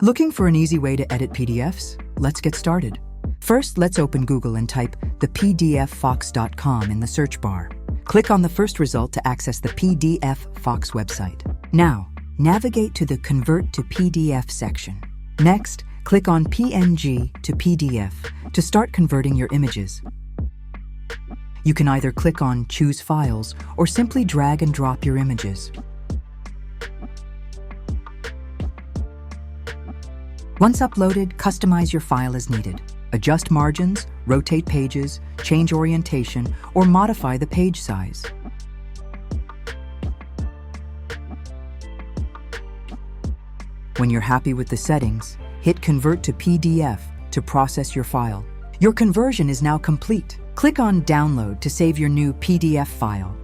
Looking for an easy way to edit PDFs? Let's get started. First, let's open Google and type thepdffox.com in the search bar. Click on the first result to access the PDF Fox website. Now, navigate to the Convert to PDF section. Next, click on PNG to PDF to start converting your images. You can either click on Choose Files or simply drag and drop your images. Once uploaded, customize your file as needed. Adjust margins, rotate pages, change orientation, or modify the page size. When you're happy with the settings, hit Convert to PDF to process your file. Your conversion is now complete. Click on Download to save your new PDF file.